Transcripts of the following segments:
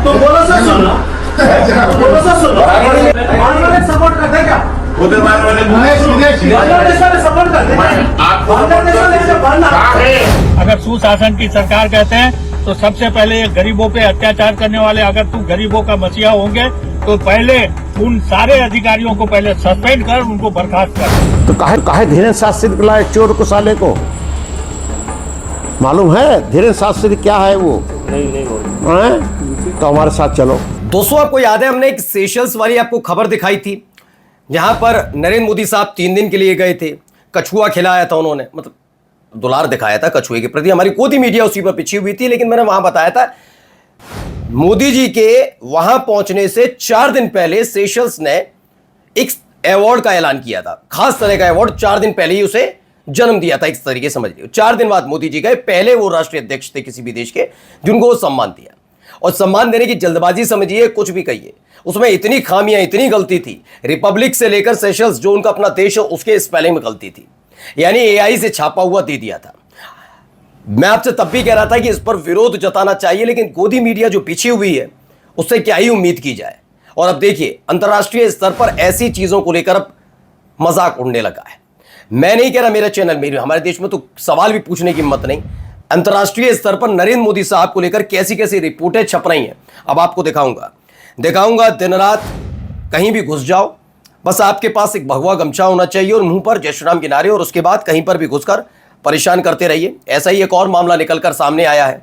तो बोलो सर सुनो, बोलो सर सुनो, बांग्लादेश सपोर्ट करते क्या? उधर वाले बांग्लादेश वाले सपोर्ट करते हैं, बांग्लादेश वाले से बनना। अगर सुशासन की सरकार कहते हैं तो सबसे पहले ये गरीबों पे अत्याचार करने वाले, अगर तू गरीबों का मसीहा होंगे तो पहले उन सारे अधिकारियों को पहले सस्पेंड कर, उनको बर्खास्त कर। तो काहे धीरेन्द्र शास्त्री को लाए चोर को साले को? मालूम है धीरेन्द्र शास्त्री क्या है वो? नहीं तो हमारे साथ चलो। दोस्तों आपको याद है हमने एक सेशल्स वाली आपको खबर दिखाई थी, जहां पर नरेंद्र मोदी साहब 3 दिन के लिए गए थे, कछुआ खिलाया था उन्होंने, मतलब दुलार दिखाया था कछुए के प्रति। हमारी गोदी मीडिया उसी पर पिछी हुई थी, लेकिन मैंने वहां बताया था मोदी जी के वहां पहुंचने से 4 दिन पहले सेशल्स ने एक अवार्ड का ऐलान किया था, खास तरह का अवार्ड। 4 दिन पहले ही उसे जन्म दिया था, एक तरीके समझ लियो। 4 दिन बाद मोदी जी गए, पहले वो राष्ट्रीय अध्यक्ष थे किसी भी देश के जिनको वो सम्मान दिया। और सम्मान देने की जल्दबाजी समझिए, कुछ भी कहिए, उसमें इतनी खामियां, इतनी गलती थी। रिपब्लिक से लेकर सेशल्स जो उनका अपना देश है उसके स्पेलिंग में गलती थी, यानी एआई से छापा हुआ दे दिया था। मैं आपसे तब भी कह रहा था कि इस पर विरोध जताना चाहिए, लेकिन गोदी मीडिया जो पीछे हुई है उससे क्या ही उम्मीद की जाए। और अब देखिए अंतर्राष्ट्रीय स्तर पर ऐसी चीजों को लेकर अब मजाक उड़ने लगा है। मैं नहीं कह रहा मेरा चैनल, मेरे हमारे देश में तो सवाल भी पूछने की हिम्मत नहीं। अंतर्राष्ट्रीय स्तर पर नरेंद्र मोदी साहब को लेकर कैसी कैसी रिपोर्टें छप रही हैं, अब आपको दिखाऊंगा। दिन रात कहीं भी घुस जाओ, बस आपके पास एक भगवा गमछा होना चाहिए और मुंह पर जय श्री राम किनारे, और उसके बाद कहीं पर भी घुसकर परेशान करते रहिए। ऐसा ही एक और मामला निकलकर सामने आया है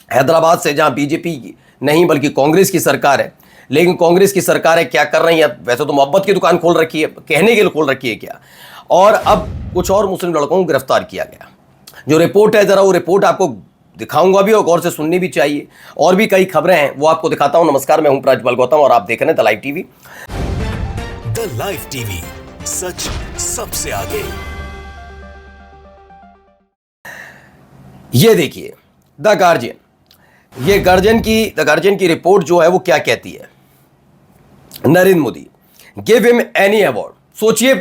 हैदराबाद से, जहां बीजेपी नहीं बल्कि कांग्रेस की सरकार है। लेकिन कांग्रेस की सरकारें क्या कर रही है, वैसे तो मोहब्बत की दुकान खोल रखी है, कहने के लिए खोल रखी है क्या। और अब कुछ और मुस्लिम लड़कों को गिरफ्तार किया गया। जो रिपोर्ट है, जरा वो रिपोर्ट आपको दिखाऊंगा भी और गौर से सुननी भी चाहिए। और भी कई खबरें हैं, वो आपको दिखाता हूं। नमस्कार, मैं हूं प्रज्वल गौतम और आप देख रहे हैं the live TV. The live TV, सच सबसे आगे। ये देखिए द गार्जियन, ये द गार्जियन की रिपोर्ट जो है वो क्या कहती है। Narendra Modi give him any award. सोचिए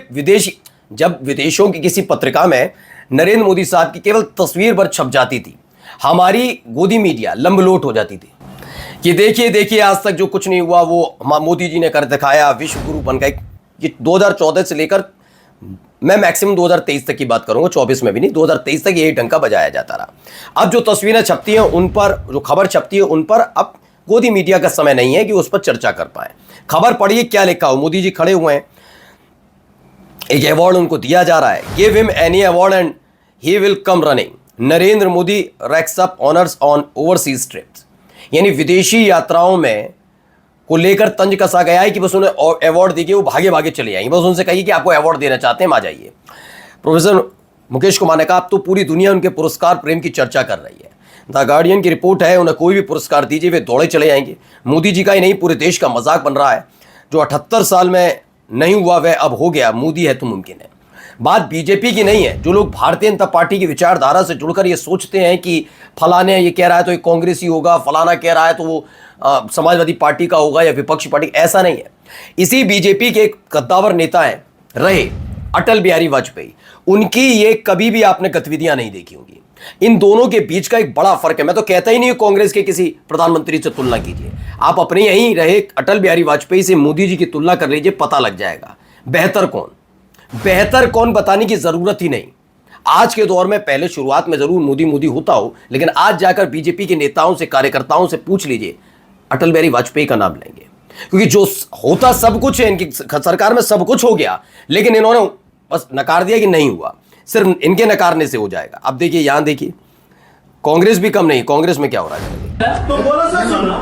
जब विदेशों की किसी पत्रिका में नरेंद्र मोदी साहब की केवल तस्वीर पर छप जाती थी, हमारी गोदी मीडिया लंबलोट हो जाती थी कि देखिए आज तक जो कुछ नहीं हुआ वो मोदी जी ने कर दिखाया, विश्व गुरु बन गए। ये 2014 से लेकर मैं मैक्सिमम 2023 तक की बात करूंगा, 24 में भी नहीं, 2023 तक यही डंका बजाया जाता रहा। अब जो तस्वीरें छपती हैं उन पर, जो खबर छपती है उन पर अब गोदी मीडिया का समय नहीं है कि उस पर चर्चा कर पाए। खबर पढ़िए क्या लिखा हो। मोदी जी खड़े हुए हैं, एक अवार्ड उनको दिया जा रहा है, give him any award and he will come running. Narendra Modi racks up honours on overseas trips, यानी विदेशी यात्राओं में को लेकर तंज कसा गया है कि बस उन्हें अवार्ड देके वो भागे भागे चले आएंगे। बस उनसे कहिए कि आपको अवार्ड देना चाहते हैं, आ जाइए। प्रोफेसर मुकेश कुमार ने कहा अब तो पूरी दुनिया उनके पुरस्कार प्रेम की चर्चा कर रही है। द गार्डियन की रिपोर्ट है, उन्हें कोई भी पुरस्कार दीजिए वे दौड़े चले आएंगे। मोदी जी का ही नहीं पूरे देश का मजाक बन रहा है। जो 78 साल में नहीं हुआ वह अब हो गया, मोदी है तो मुमकिन है। बात बीजेपी की नहीं है। जो लोग भारतीय जनता पार्टी की विचारधारा से जुड़कर ये सोचते हैं कि फलाने ये कह रहा है तो एक कांग्रेसी होगा, फलाना कह रहा है तो वो समाजवादी पार्टी का होगा या विपक्षी पार्टी, ऐसा नहीं है। इसी बीजेपी के एक कद्दावर नेता हैं रहे अटल बिहारी वाजपेयी, उनकी ये कभी भी आपने गतिविधियां नहीं देखी होंगी। इन दोनों के बीच का एक बड़ा फर्क है। मैं तो कहता ही नहीं कांग्रेस के किसी प्रधानमंत्री से तुलना कीजिए, आप अपने यहीं रहे अटल बिहारी वाजपेयी से मोदी जी की तुलना कर लीजिए, पता लग जाएगा बेहतर कौन बताने की जरूरत ही नहीं। आज के दौर में, पहले शुरुआत में जरूर मोदी मोदी होता हो, लेकिन आज जाकर बीजेपी के नेताओं से, कार्यकर्ताओं से पूछ लीजिए, अटल बिहारी वाजपेयी का नाम लेंगे। क्योंकि जो होता सब कुछ है, इनकी सरकार में सब कुछ हो गया, लेकिन इन्होंने बस नकार दिया कि नहीं हुआ, सिर्फ इनके नकारने से हो जाएगा। अब देखिए, यहां देखिए, कांग्रेस भी कम नहीं। कांग्रेस में क्या हो रहा है, तो बोलो सर सुनो,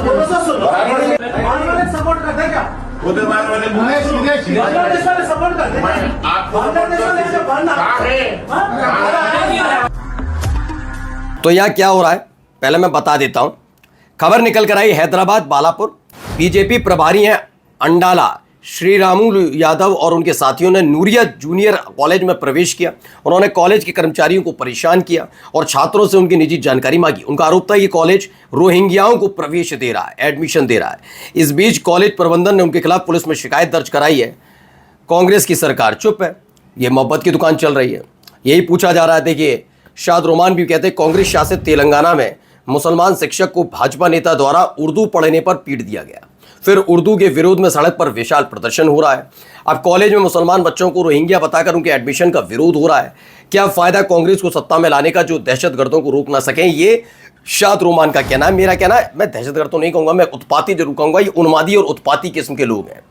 बोलो सर सुनो, बांग्लादेश सपोर्ट करते क्या? उधर वाले बांग्लादेश वाले सपोर्ट करते हैं, बांग्लादेश वाले से बनना। तो यहां क्या हो रहा है पहले मैं बता देता हूं। खबर निकल कर आई हैदराबाद बालापुर, बीजेपी प्रभारी हैं अंडाला श्रीरामुलु यादव और उनके साथियों ने नूरिया जूनियर कॉलेज में प्रवेश किया। उन्होंने कॉलेज के कर्मचारियों को परेशान किया और छात्रों से उनकी निजी जानकारी मांगी। उनका आरोप था कि कॉलेज रोहिंग्याओं को प्रवेश दे रहा है, एडमिशन दे रहा है। इस बीच कॉलेज प्रबंधन ने उनके खिलाफ पुलिस में शिकायत दर्ज कराई है। कांग्रेस की सरकार चुप है, ये मोहब्बत की दुकान चल रही है। यही पूछा जा रहा है। देखिए, शाद रोमान भी कहते हैं कांग्रेस शासित तेलंगाना में मुसलमान शिक्षक को भाजपा नेता द्वारा उर्दू पढ़ने पर पीट दिया गया। फिर उर्दू के विरोध में सड़क पर विशाल प्रदर्शन हो रहा है। अब कॉलेज में मुसलमान बच्चों को रोहिंग्या बताकर उनके एडमिशन का विरोध हो रहा है। क्या फायदा कांग्रेस को सत्ता में लाने का जो दहशतगर्दों को रोक ना सकें? ये शाद रोमान का कहना है। मेरा कहना है, मैं दहशतगर्द तो नहीं कहूंगा, मैं उत्पाती जरूर कहूंगा। ये उन्मादी और उत्पाती किस्म के लोग हैं।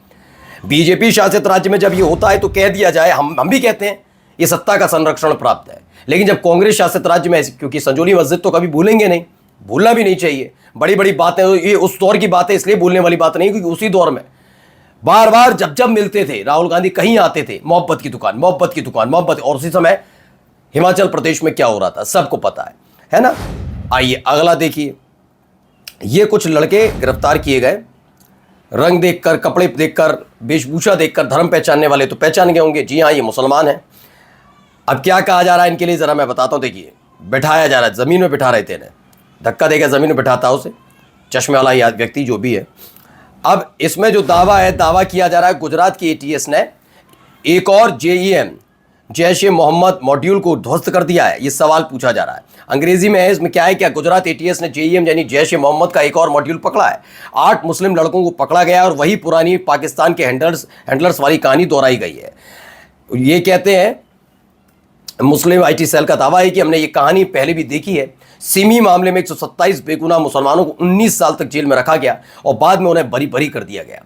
बीजेपी शासित राज्य में जब ये होता है तो कह दिया जाए, हम भी कहते हैं ये सत्ता का संरक्षण प्राप्त है। लेकिन जब कांग्रेस शासित राज्य में, क्योंकि संजौली मस्जिद तो कभी भूलेंगे नहीं, भूलना भी नहीं चाहिए। बड़ी बड़ी बातें, ये उस दौर की बातें इसलिए भूलने वाली बात नहीं, क्योंकि उसी दौर में बार बार जब मिलते थे राहुल गांधी, कहीं आते थे, मोहब्बत की दुकान, मोहब्बत की दुकान, मोहब्बत। और उसी समय हिमाचल प्रदेश में क्या हो रहा था सबको पता है ना। आइए अगला देखिए। ये कुछ लड़के गिरफ्तार किए गए। रंग देखकर, कपड़े देखकर, वेशभूषा देखकर धर्म पहचानने वाले तो पहचान गए होंगे, जी हाँ ये मुसलमान हैं। अब क्या कहा जा रहा है इनके लिए, जरा मैं बताता हूँ। देखिए, बैठाया जा रहा है, जमीन में बिठा रहे थे इन्हें, धक्का देकर जमीन में बिठाता उसे, चश्मे वाला व्यक्ति जो भी है। अब इसमें जो दावा किया जा रहा है, गुजरात की एटीएस ने एक और JEM जैश ए मोहम्मद मॉड्यूल को ध्वस्त कर दिया है। ये सवाल पूछा जा रहा है। अंग्रेजी में है, इसमें क्या है, क्या गुजरात एटीएस ने JEM यानी जैश ए मोहम्मद का एक और मॉड्यूल पकड़ा है। 8 मुस्लिम लड़कों को पकड़ा गया और वही पुरानी पाकिस्तान के हैंडलर्स वाली कहानी दोहराई गई है। ये कहते हैं, मुस्लिम IT सेल का दावा है कि हमने ये कहानी पहले भी देखी है। सिमी मामले में 127 बेगुनाह मुसलमानों को 19 साल तक जेल में रखा गया और बाद में उन्हें बरी कर दिया गया।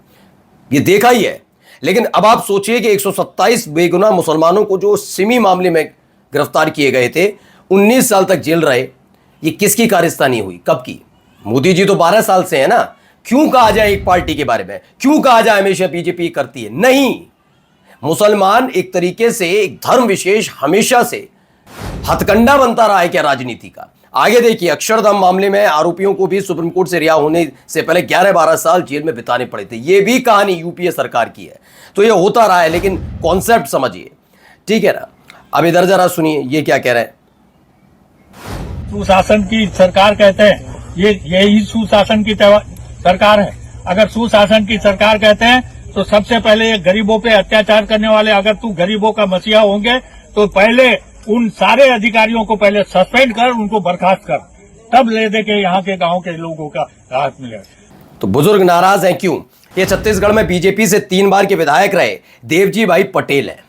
ये देखा ही है। लेकिन अब आप सोचिए कि 127 बेगुनाह मुसलमानों को जो सिमी मामले में गिरफ्तार किए गए थे, 19 साल तक जेल रहे। ये किसकी कारस्तानी हुई, कब की? मोदी जी तो 12 साल से है ना। क्यों कहा जाए एक पार्टी के बारे में, क्यों कहा जाए हमेशा बीजेपी करती है? नहीं, मुसलमान एक तरीके से एक धर्म विशेष हमेशा से हथकंडा बनता रहा है क्या राजनीति का। आगे देखिए, अक्षरधाम मामले में आरोपियों को भी सुप्रीम कोर्ट से रिहा होने से पहले 11-12 साल जेल में बिताने पड़े थे। ये भी कहानी यूपीए सरकार की है। तो ये होता रहा है, लेकिन कॉन्सेप्ट समझिए, ठीक है ना। अब इधर जरा सुनिए ये क्या कह रहे हैं। सुशासन की सरकार कहते हैं, यही सुशासन की सरकार है। अगर सुशासन की सरकार कहते हैं तो सबसे पहले ये गरीबों पे अत्याचार करने वाले, अगर तू गरीबों का मसीहा होंगे तो पहले उन सारे अधिकारियों को पहले सस्पेंड कर, उनको बर्खास्त कर, तब ले दे के यहाँ के गांव के लोगों का राहत मिलेगा। तो बुजुर्ग नाराज हैं क्यों? ये छत्तीसगढ़ में बीजेपी से 3 बार के विधायक रहे देवजी भाई पटेल हैं,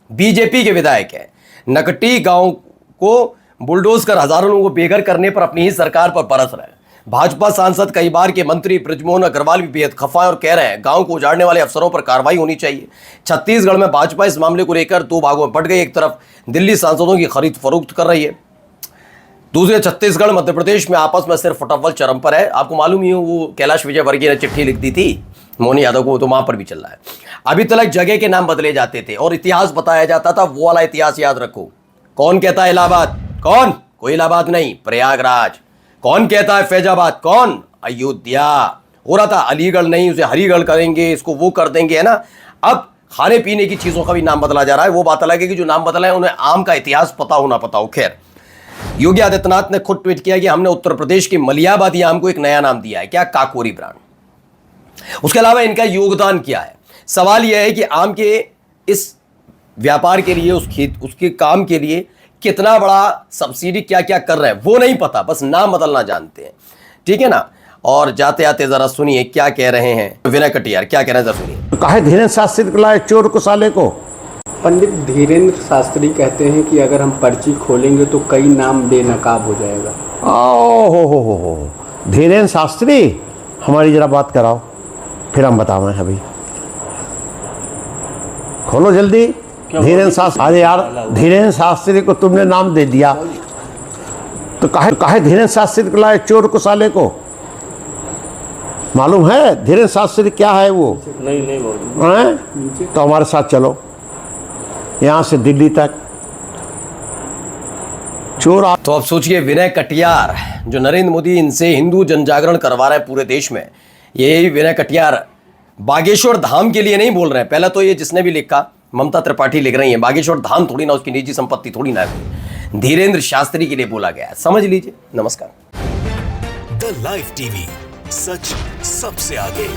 बीजेपी के विधायक हैं। नकटी गांव को बुलडोज कर हजारों लोगों को बेघर करने पर अपनी ही सरकार पर बरस रहे हैं। भाजपा सांसद, कई बार के मंत्री बृजमोहन अग्रवाल भी बेहद खफा और कह रहे हैं गांव को उजाड़ने वाले अफसरों पर कार्रवाई होनी चाहिए। छत्तीसगढ़ में भाजपा इस मामले को लेकर 2 भागों में बंट गई। एक तरफ दिल्ली सांसदों की खरीद फरोख्त कर रही है, दूसरे छत्तीसगढ़ मध्य प्रदेश में आपस में सिर्फ फटअव्वल चरम पर है। आपको मालूम ही हो, वो कैलाश विजयवर्गीय ने चिट्ठी लिख दी थी मोहन यादव को, तो वहां पर भी चल रहा है। अभी तक जगह के नाम बदले जाते थे और इतिहास बताया जाता था, वो वाला इतिहास याद रखो। कौन कहता है इलाहाबाद? कौन? कोई इलाहाबाद नहीं, प्रयागराज। कौन कहता है फैजाबाद? कौन? अयोध्या। हो रहा था अलीगढ़ नहीं, उसे हरिगढ़ करेंगे, इसको वो कर देंगे, है ना। अब खाने पीने की चीजों का भी नाम बदला जा रहा है। वो बात अलग है कि जो नाम बदला है उन्हें आम का इतिहास पता हो ना पता हो। खैर, योगी आदित्यनाथ ने खुद ट्वीट किया कि हमने उत्तर प्रदेश के मलियाबादी आम को एक नया नाम दिया है, क्या? काकोरी ब्रांड। उसके अलावा इनका योगदान क्या है? सवाल यह है कि आम के इस व्यापार के लिए, उसके काम के लिए कितना बड़ा सब्सिडी क्या क्या कर रहे हैं वो नहीं पता, बस नाम बदलना जानते हैं, ठीक है ना। और जाते आते जरा सुनिए क्या कह रहे हैं विनय कटियार, क्या कह रहे हैं जरा सुनिए। कहा धीरेन्द्र शास्त्री को लाए चोर को साले को। पंडित धीरेन्द्र शास्त्री कहते हैं कि अगर हम पर्ची खोलेंगे तो कई नाम बेनकाब हो जाएगा। हो धीरेन्द्र शास्त्री, हमारी जरा बात कराओ, फिर हम बतावें। अभी खोलो जल्दी। धीरेन्द्र शास्त्री, अरे यार धीरेन्द्र शास्त्री को तुमने नाम दे दिया तो काहे धीरेन्द्र शास्त्री को लाए चोर को साले को। मालूम है धीरेन्द्र शास्त्री क्या है वो? नहीं बोल। तो हमारे साथ चलो यहाँ से दिल्ली तक चोर। तो अब सोचिए, विनय कटियार जो नरेंद्र मोदी इनसे हिंदू जनजागरण करवा रहे हैं पूरे देश में, यही विनय कटियार बागेश्वर धाम के लिए नहीं बोल रहे हैं। पहले तो ये जिसने भी लिखा, ममता त्रिपाठी लिख रही है, बागेश्वर धाम थोड़ी ना, उसकी निजी संपत्ति थोड़ी ना है, धीरेन्द्र शास्त्री के लिए बोला गया है, समझ लीजिए। नमस्कार। द लाइव टीवी, सच सबसे आगे।